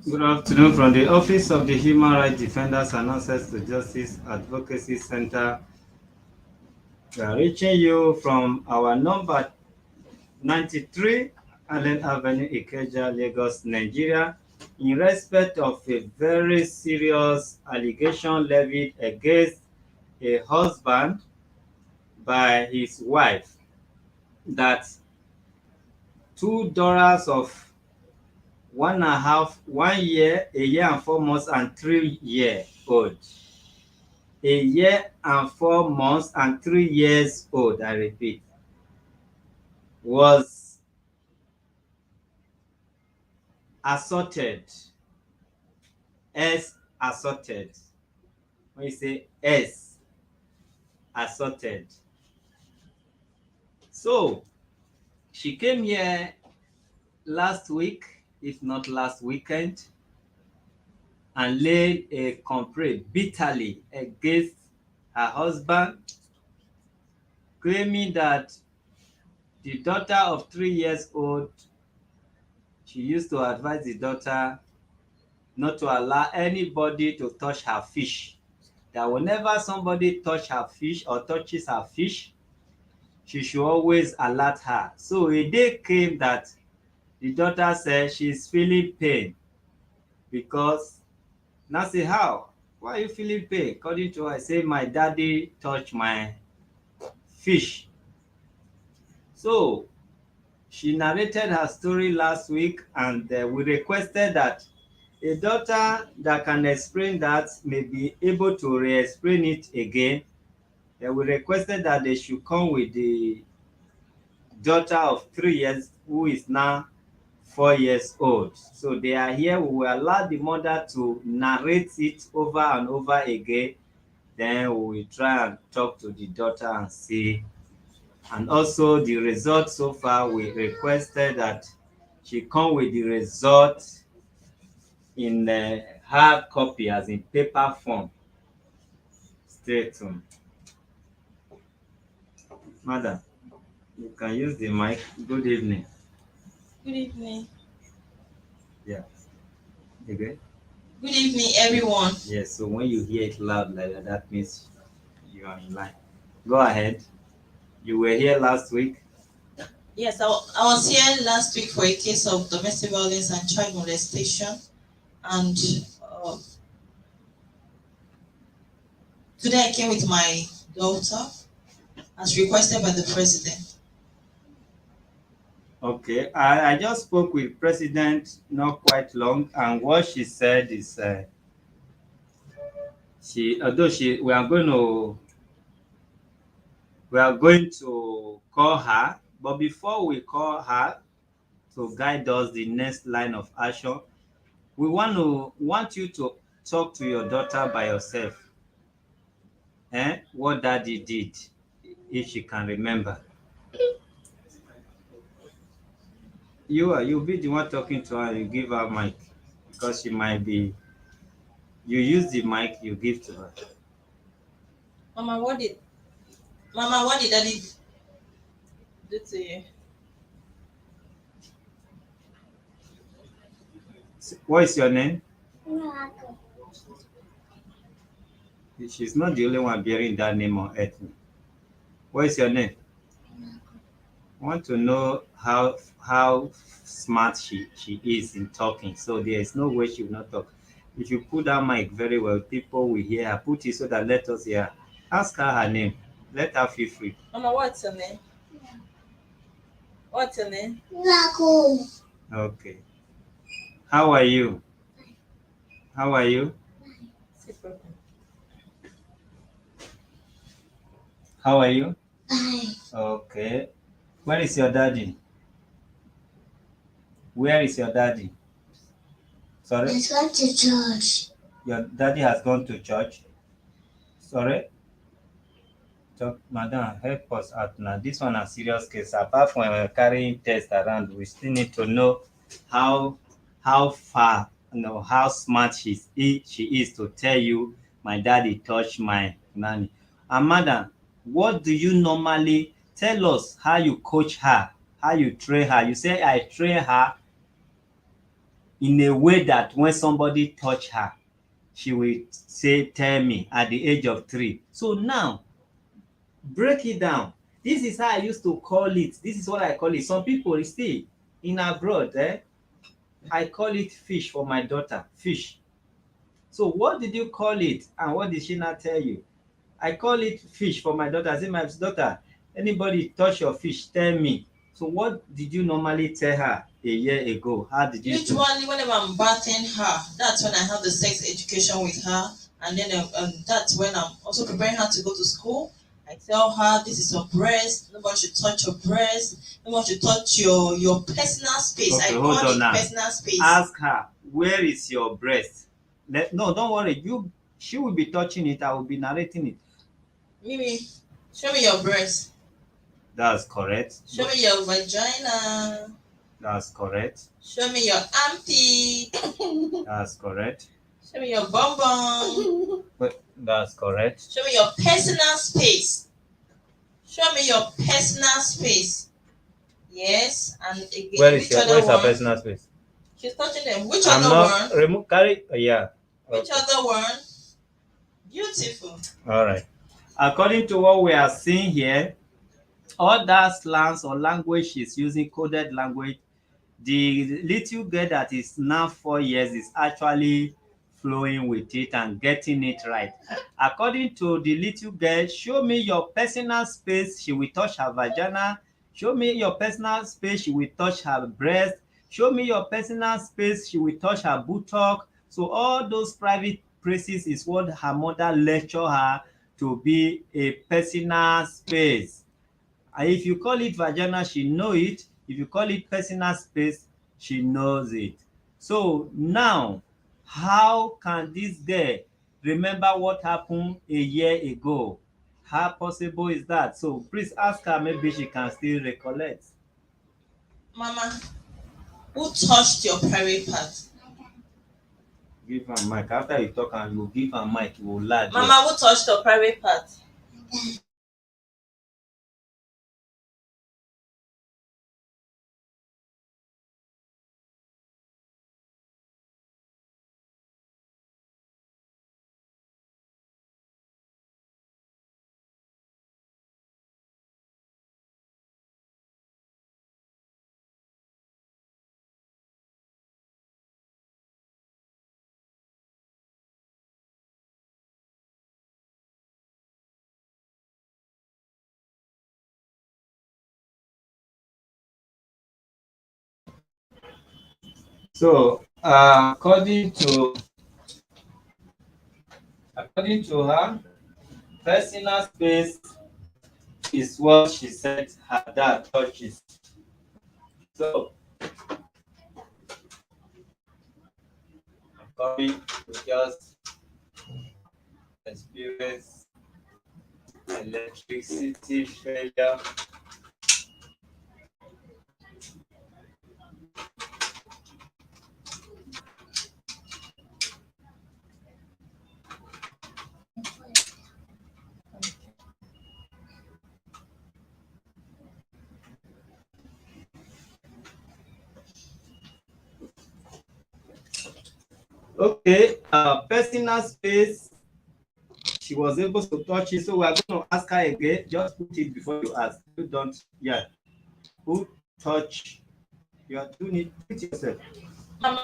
Good afternoon from the Office of the Human Rights Defenders and Access to Justice Advocacy Center. We are reaching you from our number 93 Allen Avenue, Ikeja, Lagos, Nigeria, in respect of a very serious allegation levied against a husband by his wife that two daughters of 1.5, 1 year, a year and 4 months, and 3 year old. A year and 4 months and 3 years old, I repeat, was assaulted. S assaulted. When you say S assaulted. So she came here last week, if not last weekend, and laid a complaint bitterly against her husband, claiming that the daughter of 3 years old, she used to advise the daughter not to allow anybody to touch her fish. That whenever somebody touch her fish or touches her fish, she should always alert her. So a day came that the daughter said she's feeling pain because now say, how? Why are you feeling pain? According to her, I say my daddy touched my fish. So she narrated her story last week, and we requested that a daughter that can explain that may be able to re-explain it again. Then we requested that they should come with the daughter of 3 years who is now 4 years old. So they are here. We will allow the mother to narrate it over and over again. Then we will try and talk to the daughter and see. And also the result so far, we requested that she come with the result in hard copy, as in paper form. Stay tuned. Madam, you can use the mic. Good evening. Good evening. Yeah. Okay. Good evening, everyone. Yes, so when you hear it loud like that, that means you are in line. Go ahead. You were here last week. Yes, I was here last week for a case of domestic violence and child molestation, and uh, today I came with my daughter as requested by the president. Okay, I just spoke with President not quite long, and what she said is although we are going to call her, but before we call her to guide us the next line of action, we want you to talk to your daughter by yourself. What daddy did, if she can remember. You'll be the one talking to her. You give her mic because she might be. You use the mic you give to her. Mama, what did Daddy do to you? What is your name? She's not the only one bearing that name on earth. What is your name? I want to know how smart she is in talking. So there is no way she will not talk. If you put that mic very well, people will hear her. Put it so that let us hear her. Ask her name. Let her feel free. Mama, what's your name? What's your name? Okay. How are you? How are you? How are you? Okay. Where is your daddy? Where is your daddy? Sorry? He's gone to church. Your daddy has gone to church? Sorry? Madam, help us out now. This one is a serious case. Apart from carrying test around, we still need to know how far, how smart she is to tell you my daddy touched my nanny. And madam, what do you normally tell us how you coach her, how you train her? You say I train her. in a way that when somebody touch her, she will say, "Tell me," at the age of 3. So now, break it down. This is how I used to call it. This is what I call it. Some people still in abroad, I call it fish for my daughter. Fish. So what did you call it? And what did she not tell you? I call it fish for my daughter. I say, my daughter, anybody touch your fish, tell me. So what did you normally tell her a year ago? How did you Usually, whenever I'm bathing her, that's when I have the sex education with her, and then that's when I'm also preparing her to go to school. I tell her this is your breast. Nobody should touch your breast. Nobody should touch your personal space. Okay, I hold call on it now. personal space. Ask her, where is your breast? No, don't worry. She will be touching it. I will be narrating it. Mimi, show me your breast. That's correct. Show me your vagina. That's correct. Show me your armpit. That's correct. Show me your bum bum. But that's correct. Show me your personal space. Show me your personal space. Yes, and again, Where is other her one? personal space? She's touching them. Which I'm other not one? remove carry. Yeah. Which other one? Beautiful. All right. According to what we are seeing here, all that slangs or language she's using, coded language, the little girl that is now 4 years is actually flowing with it and getting it right. According to the little girl, show me your personal space, she will touch her vagina. Show me your personal space, she will touch her breast. Show me your personal space, she will touch her buttock. So all those private places is what her mother lecture her to be a personal space. And if you call it vagina, she know it. If you call it personal space, she knows it. So now, how can this girl remember what happened a year ago? How possible is that? So please ask her, maybe she can still recollect. Mama, who touched your private part? Give her mic. After you talk and you give her mic, you will lie. Mama, who touched your private part? So according to her, personal space is what she said her dad touches. So coming to just experience electricity failure. Okay, personal space. She was able to touch it, so we are going to ask her again. Just put it before you ask. You don't, yeah. Who touch? You are doing it. Put yourself. Mama,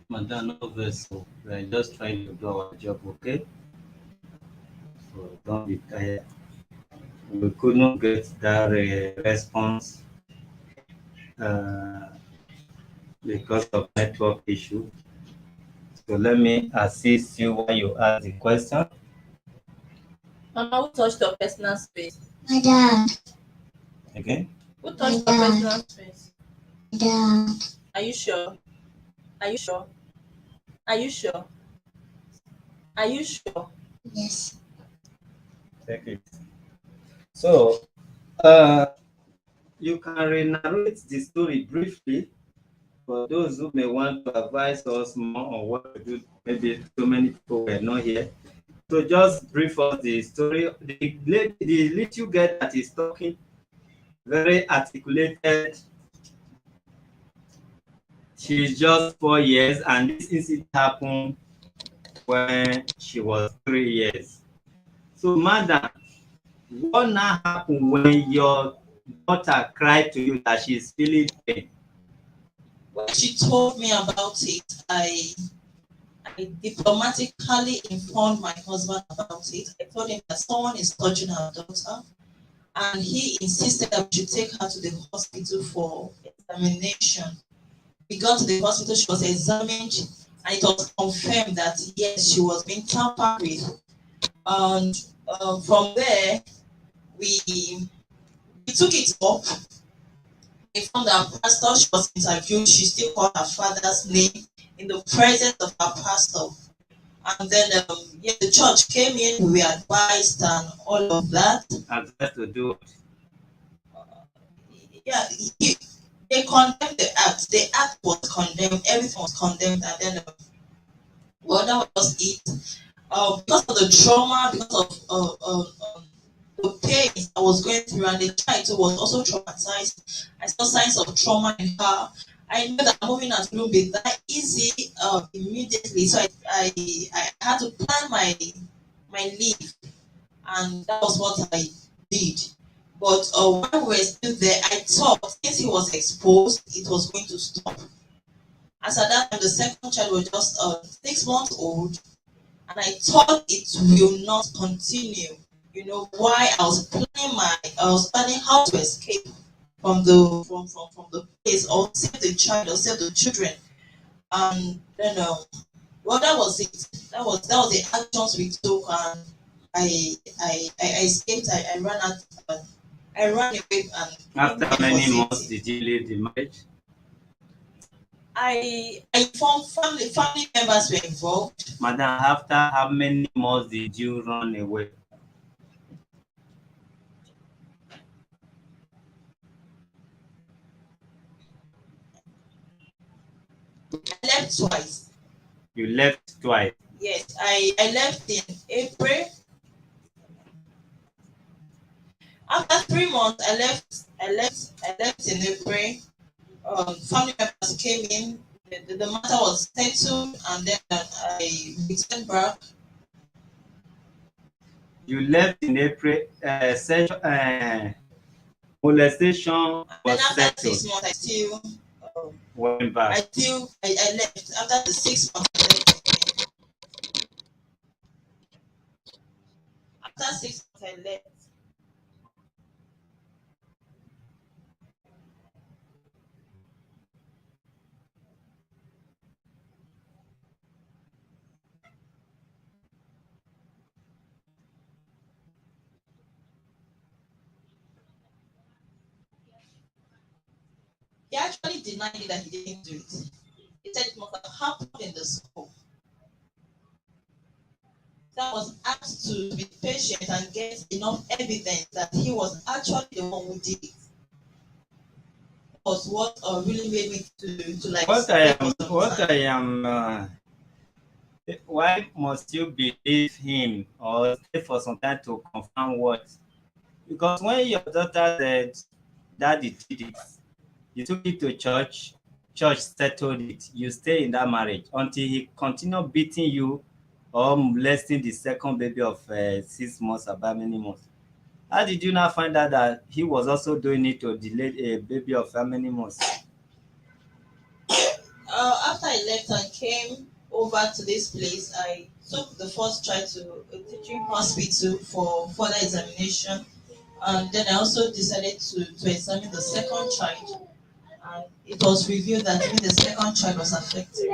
Madam, no vessel. We are just trying to do our job, okay? So don't be tired. We couldn't get that response uh, because of network issue. So let me assist you while you ask the question. Mama, who touched your personal space? My dad. Okay. Who touched My your dad. personal space? Dad. Are you sure? Are you sure? Are you sure? Are you sure? Yes. Take it. So, uh, you can re-narrate the story briefly for those who may want to advise us more on what to do. Maybe so many people were not here. So just brief us the story. The little girl that is talking, very articulated. She's just 4 years, and this incident happened when she was 3 years. So, madam, what now happened when your daughter cried to you that she's feeling pain? When she told me about it, I diplomatically informed my husband about it. I told him that someone is touching her daughter, and he insisted that we should take her to the hospital for examination. We got to the hospital, she was examined, and it was confirmed that yes, she was being tampered with. And from there, we took it up. We found our pastor, she was interviewed, she still called her father's name in the presence of our pastor. And then the church came in, we advised and all of that. Advised to do it. Yeah, they condemned the act. The act was condemned, everything was condemned, and then well, that was it. Because of the trauma, because of the pain I was going through, and the child too was also traumatized. I saw signs of trauma in her. I knew that moving out wouldn't be that easy immediately, so I had to plan my leave, and that was what I did. But while we were still there, I thought since he was exposed, it was going to stop. As at that time, the second child was just 6 months old, and I thought it will not continue. You know why I was planning how to escape from the place, or save the child, or save the children. And then well, that was it. That was the actions we took, and I escaped. I ran out. I ran away and After many months, did you leave the marriage? I informed family members were involved. Madam, after how many months did you run away? I left twice. You left twice. Yes, I left in April. After 3 months, I left in April. Family members came in. The matter was settled, and then I returned back. You left in April. Molestation And then was after 6 settled. months, I still Went back. I left. After the 6 months, I left again. After 6 months, I left. He actually denied it that he didn't do it. He said it must have happened in the school. That was asked to be patient and get enough evidence that he was actually the one who did it. Was what really made me to like. Why must you believe him or stay for some time to confirm what? Because when your daughter said, Daddy did it, you took it to church, church settled it, you stay in that marriage until he continued beating you or molesting the second baby of 6 months, about many months. How did you not find out that he was also doing it to delay a baby of how many months? After I left and came over to this place, I took the first child to a teaching hospital for further examination, and then I also decided to examine the second child, and it was revealed that even the second child was affected.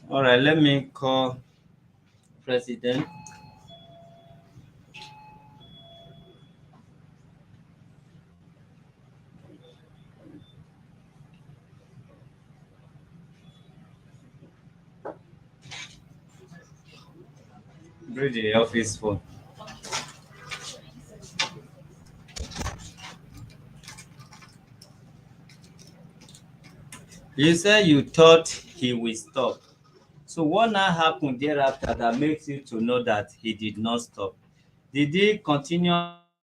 All right, let me call President. Bring the office phone. You said you thought he will stop. So what now happened thereafter that makes you to know that he did not stop? Did he continue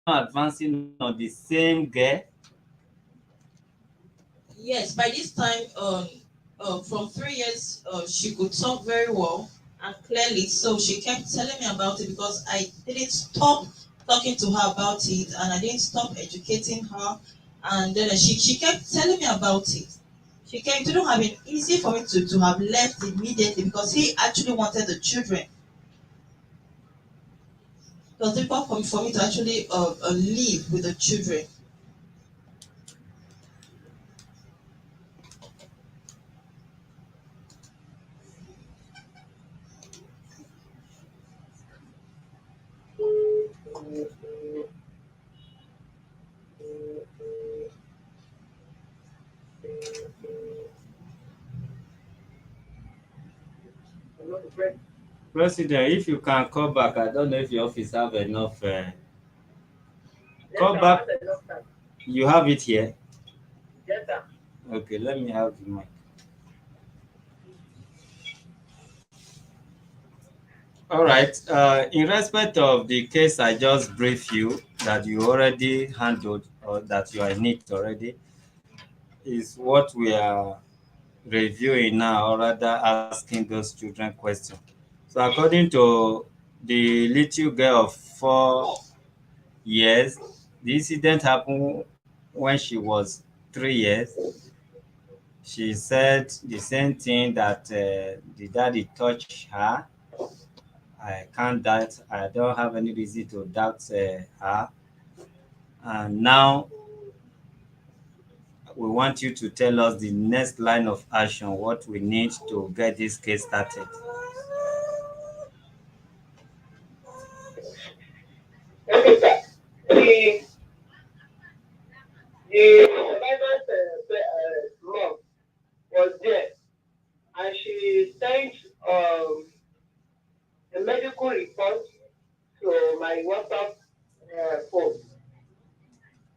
advancing on the same girl? Yes, by this time, from 3 years, she could talk very well and clearly. So she kept telling me about it because I didn't stop talking to her about it, and I didn't stop educating her. And then she kept telling me about it. She came. It wouldn't have been easy for me to have left immediately because he actually wanted the children. It was difficult for me to actually live with the children. President, if you can call back, I don't know if your office have enough. Call back. You have it here. Yes, sir. Okay, let me have the mic. All right. In respect of the case I just briefed you that you already handled or that you are in it already, is what we are reviewing now, or rather asking those children questions. So, according to the little girl of 4 years, the incident happened when she was 3 years. She said the same thing that the daddy touched her. I can't doubt. I don't have any reason to doubt her. And now we want you to tell us the next line of action, what we need to get this case started. Okay, sir. The survivor's mom was there, and she sent a medical report to my WhatsApp phone.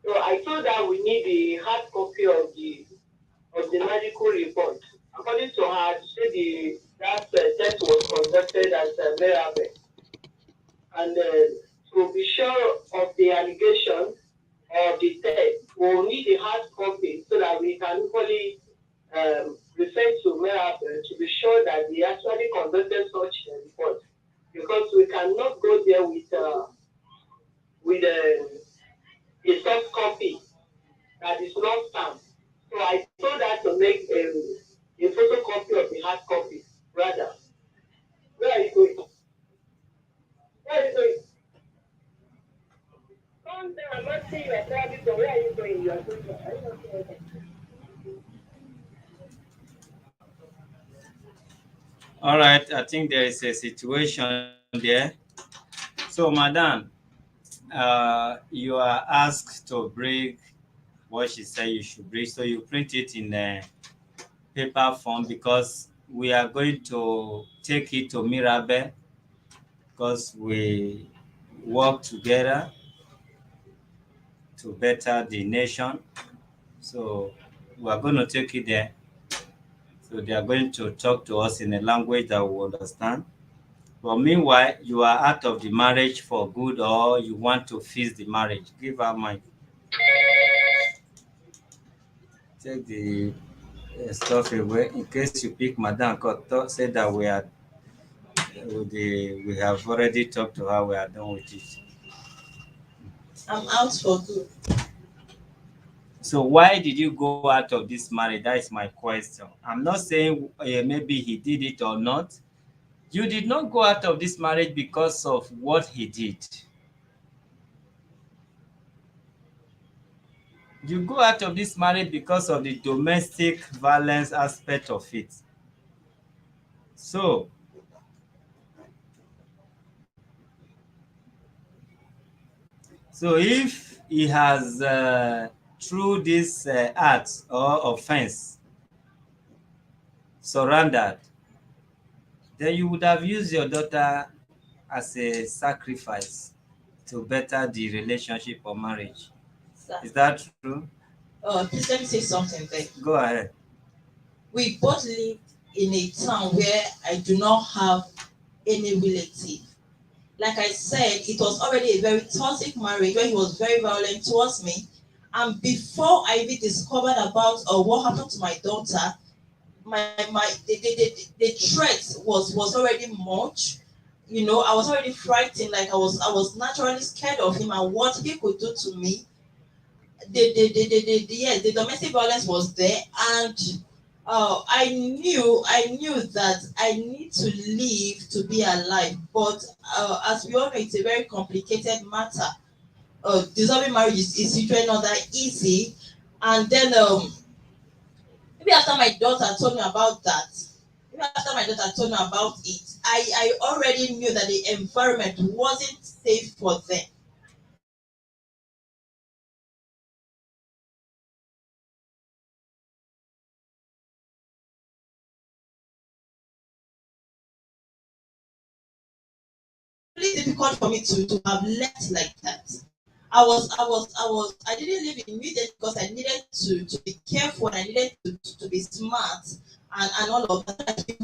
So I told her we need the hard copy of the medical report. According to her, she said that test was conducted at Merabe, and to be sure of the allegation of the test, we will need a hard copy so that we can equally refer to Merabe to be sure that they actually conducted such a report, because we cannot go there with a soft copy that is not stamped. So I told her to make a photocopy of the hard copy, rather. Where are you going? Where are you going? Come down. I'm not saying you are traveling, so where are you going? You are going. Are you not going? All right, I think there is a situation there. So, madam, you are asked to bring what she said you should bring. So you print it in a paper form because we are going to take it to Mirabe because we work together to better the nation. So we are going to take it there. So they are going to talk to us in a language that we understand. But meanwhile, you are out of the marriage for good or you want to fix the marriage. Give her mind. Take the stuff away in case you pick Madam Koto. Say that we have already talked to her. We are done with it. I'm out for good. So why did you go out of this marriage? That is my question. I'm not saying maybe he did it or not. You did not go out of this marriage because of what he did. You go out of this marriage because of the domestic violence aspect of it. So, if he has, through this act or offense, surrendered, then you would have used your daughter as a sacrifice to better the relationship or marriage. Sir, Is that true? please let me say something there. Go ahead. We both live in a town where I do not have any relative. Like I said, it was already a very toxic marriage where he was very violent towards me. And before I even discovered about what happened to my daughter, the threat was already much. You know, I was already frightened. Like I was naturally scared of him and what he could do to me. The domestic violence was there, and I knew that I need to live to be alive. But as we all know, it's a very complicated matter. Dissolving marriage is usually not that easy. And then maybe after my daughter told me about that, maybe after my daughter told me about it, I already knew that the environment wasn't safe for them. Really difficult for me to have left like that. I didn't live immediately because I needed to be careful and I needed to be smart and all of that. If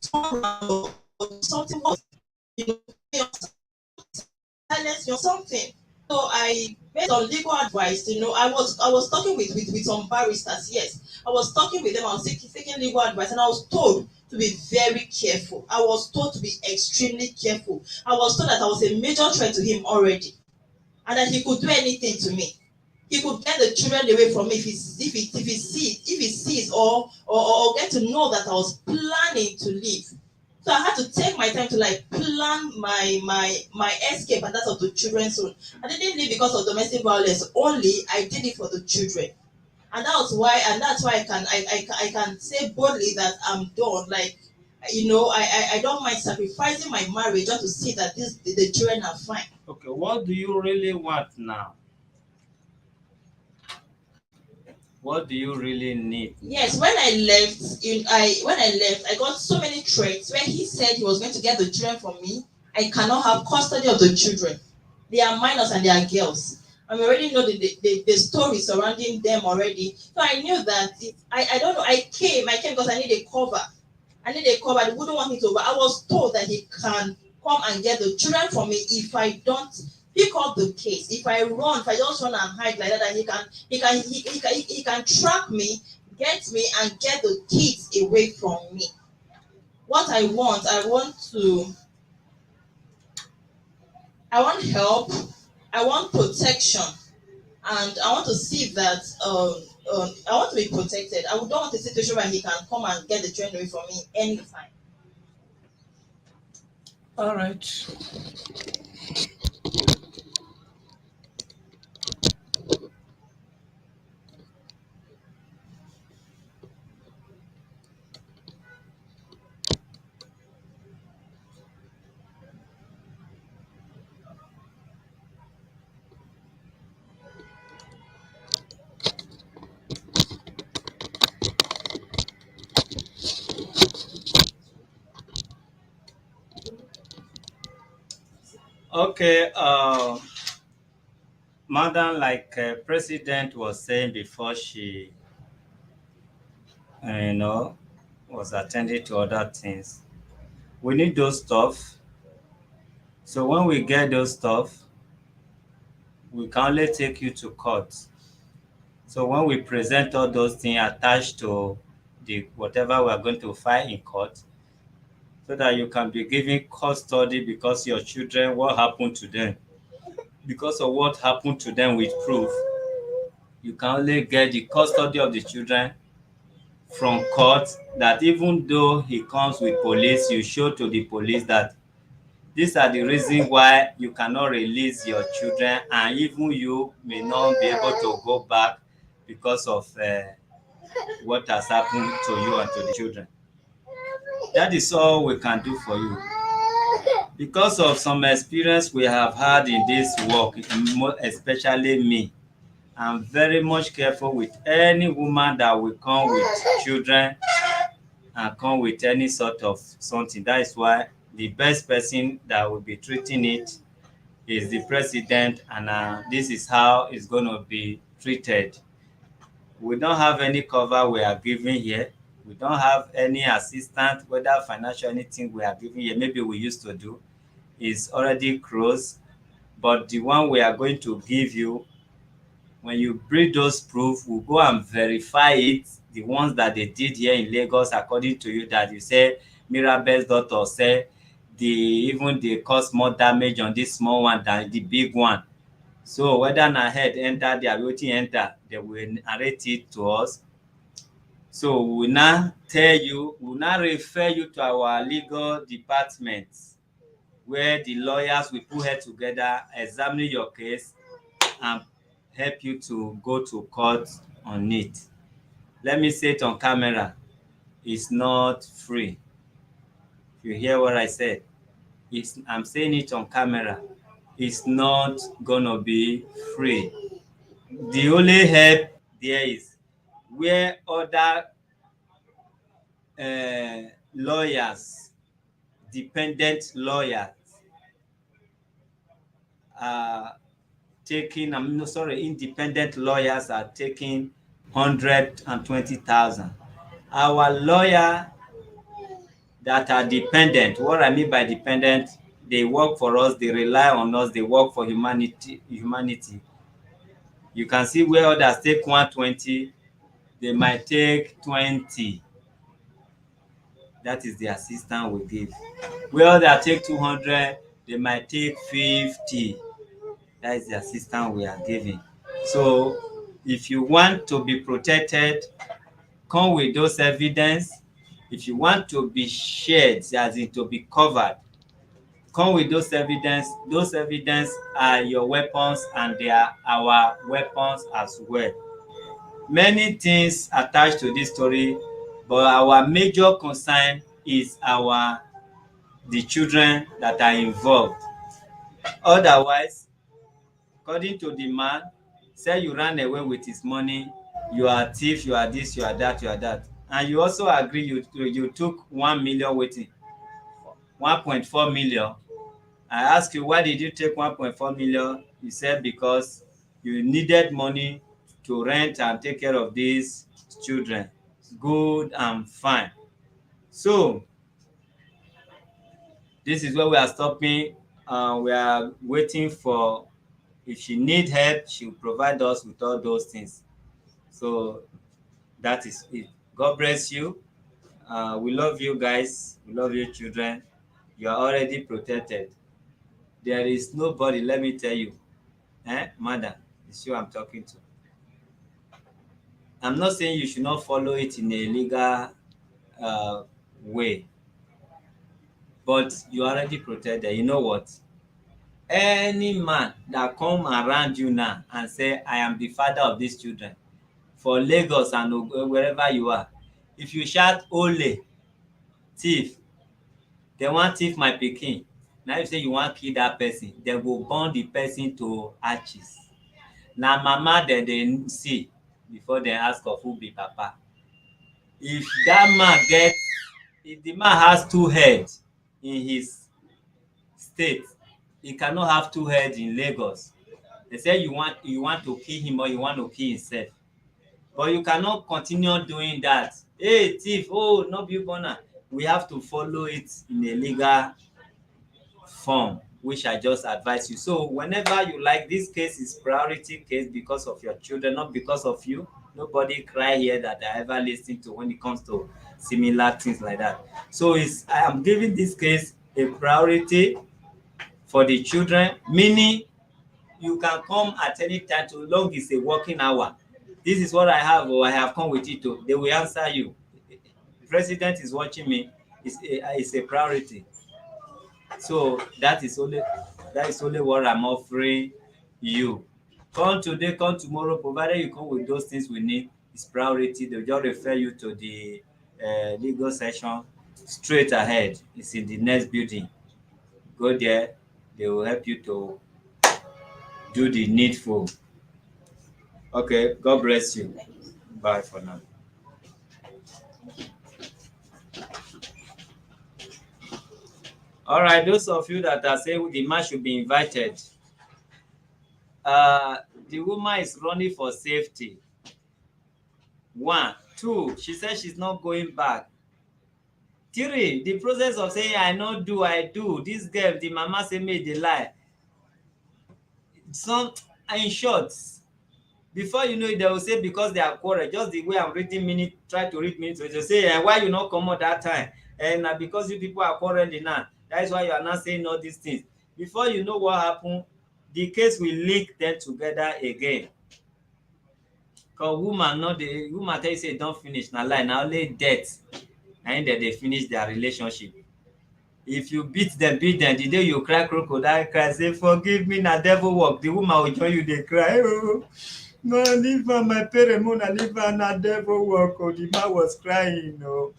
turn around or something was, you know, silence or something. So I, based on legal advice, I was talking with some barristers. Yes, I was talking with them. I was seeking legal advice, and I was told to be very careful. I was told to be extremely careful. I was told that I was a major threat to him already, and that he could do anything to me. He could get the children away from me if he sees or get to know that I was planning to leave. So I had to take my time to like plan my escape and that of the children soon. I didn't leave because of domestic violence only. I did it for the children. And that's why I can say boldly that I'm done. Like, I don't mind sacrificing my marriage just to see that the children are fine. Okay, what do you really want now? What do you really need? Yes, when I left, I got so many threats where he said he was going to get the children from me. I cannot have custody of the children. They are minors and they are girls. I already know the story surrounding them already. So I knew that I don't know. I came because I need a cover. I need a cover. I wouldn't want it over. I was told that he can come and get the children from me if I don't pick up the case. If I just run and hide like that he can track me, get me, and get the kids away from me. What I want help, I want protection, and I want to see that I want to be protected. I don't want a situation where he can come and get the children away from me anytime. All right. Okay. Madam, like President was saying before she, you know, was attending to other things. We need those stuff. So when we get those stuff, we can only take you to court. So when we present all those things attached to the whatever we are going to file in court, so that you can be given custody because your children, what happened to them, because of what happened to them with proof, you can only get the custody of the children from court. That even though he comes with police, you show to the police that these are the reasons why you cannot release your children, and even you may not be able to go back because of what has happened to you and to the children. That is all we can do for you. Because of some experience we have had in this work, especially me, I'm very much careful with any woman that will come with children and come with any sort of something. That is why the best person that will be treating it is the president, and this is how it's going to be treated. We don't have any cover we are giving here. We don't have any assistant, whether financial anything we are giving here. Maybe we used to do. Is already closed, but the one we are going to give you, when you bring those proof, we'll go and verify it, the ones that they did here in Lagos, according to you, that you say Mirabel's daughter say they cause more damage on this small one than the big one. So whether na head enter, the ability enter, they will narrate it to us. So we will now tell you, we will now refer you to our legal department, where the lawyers will put head together, examine your case, and help you to go to court on it. Let me say it on camera. It's not free. If you hear what I said, I'm saying it on camera. It's not gonna be free. The only help there is where other lawyers, dependent lawyers, are taking, independent lawyers are taking 120,000. Our lawyer that are dependent, what I mean by dependent, they work for us, they rely on us, they work for humanity. You can see where others take 120, they might take 20. That is the assistance we give. Where others take 200, they might take 50. That is the assistance we are giving. So if you want to be protected, come with those evidence. If you want to be shared, as in to be covered, come with those evidence. Those evidence are your weapons, and they are our weapons as well. Many things attached to this story, but our major concern is the children that are involved. Otherwise, according to the man, say you ran away with his money, you are a thief, you are this, you are that, you are that. And you also agree you took 1 million waiting, 1.4 million. I ask you, why did you take 1.4 million? You said because you needed money to rent and take care of these children. Good and fine. So this is where we are stopping. We are waiting for, if she need help, she will provide us with all those things. So that is it. God bless you. We love you guys. We love you children. You are already protected. There is nobody, let me tell you. Madam, it's you I'm talking to. I'm not saying you should not follow it in a legal way, but you are already protected. You know what? Any man that come around you now and say, I am the father of these children, for Lagos and wherever you are, if you shout ole, thief, they want thief my pikin, now you say you want kill that person, they go burn the person to ashes. Na mama dem dey see before dem ask of who be papa. If the man has two heads in his state, he cannot have two heads in Lagos. They say you want to kill him or you want to kill himself. But you cannot continue doing that. Hey, thief, oh, no be burner. We have to follow it in a legal form, which I just advise you. So whenever you like, this case is priority case because of your children, not because of you. Nobody cry here that I ever listen to when it comes to similar things like that. So I am giving this case a priority for the children, meaning you can come at any time, so long as a working hour. This is what I have, or I have come with it to. They will answer you. The president is watching me. It's a priority. So that is only what I'm offering you. Come today, come tomorrow, provided you come with those things we need. It's priority. They'll just refer you to the legal session straight ahead. It's in the next building. Go there, they will help you to do the needful. Okay, God bless you. Bye for now. All right, those of you that are saying the man should be invited, the woman is running for safety. 1, 2, she says she's not going back. 3, the process of saying I not do, I do. This girl, the mama say me the lie. Some, in short, before you know it, they will say because they are quarrel. Just the way I'm reading minute, try to read minutes, they say, why you not come out that time? And because you people are quarreling now, that is why you are not saying all these things. Before you know what happened, the case will link them together again. Because woman, not the woman tell you say don't finish, now lie, now only death, and then they finish their relationship. If you beat them, the day you cry crocodile cry, say forgive me, na devil work. The woman will join you, they cry. Oh, no, leave her, my parent, Mona, leave her, na devil work. Oh, the man was crying. No,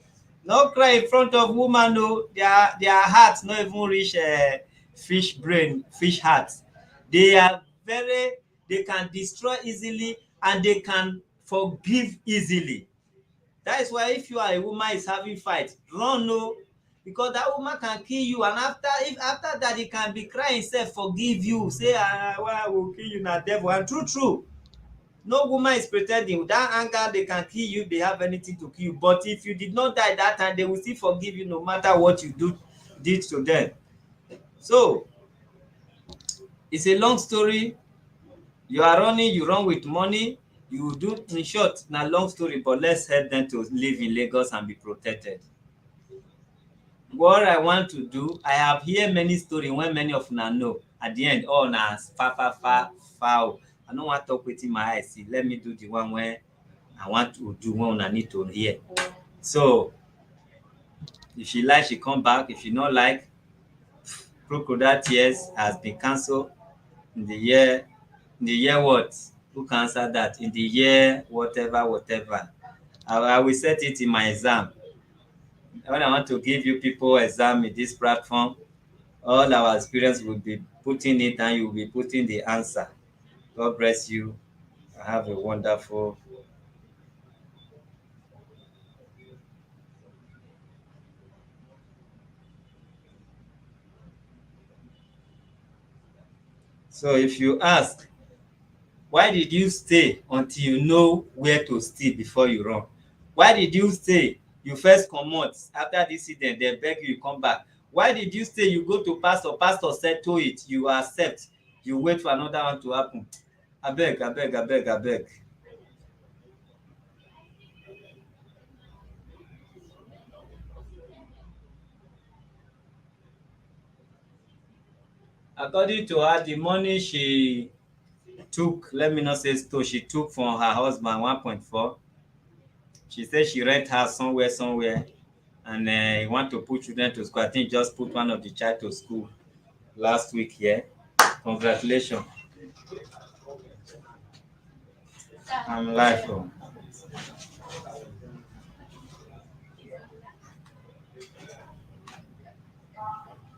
no cry in front of woman. No, their hearts not even reach fish brain, fish heart. They are they can destroy easily and they can forgive easily. That is why if you are a woman is having fight, run, no, because that woman can kill you, and after that he can be crying, say forgive you, say why I will kill you, na devil. And true, no woman is pretending. With that anger, they can kill you, they have anything to kill you. But if you did not die that time, they will still forgive you no matter what you did to them. So it's a long story. You are running, you run with money, you do, in short, na long story, but let's help them to live in Lagos and be protected. What I want to do, I have heard many stories when many of una know. At the end, all na far. I don't want to talk with my eyes. See, let me do the one where I want to do when una need to hear. So, if she like, she come back. If she not like, Crocodile Tears has been cancelled in the year. In the year what? Who can answer that? In the year whatever. I will set it in my exam. When I want to give you people exam in this platform, all our experience will be putting it and you will be putting the answer. God bless you. Have a wonderful. So if you ask, why did you stay until you know where to stay before you run? Why did you stay? You first comot after this incident, they beg you come back. Why did you stay? You go to pastor settle it, you accept, you wait for another one to happen. Abeg. According to her, the money she took, let me not say stole, she took from her husband 1.4. She said she rent house somewhere, and he want to put children to school. I think just put one of the child to school last week here. Congratulations. I'm live.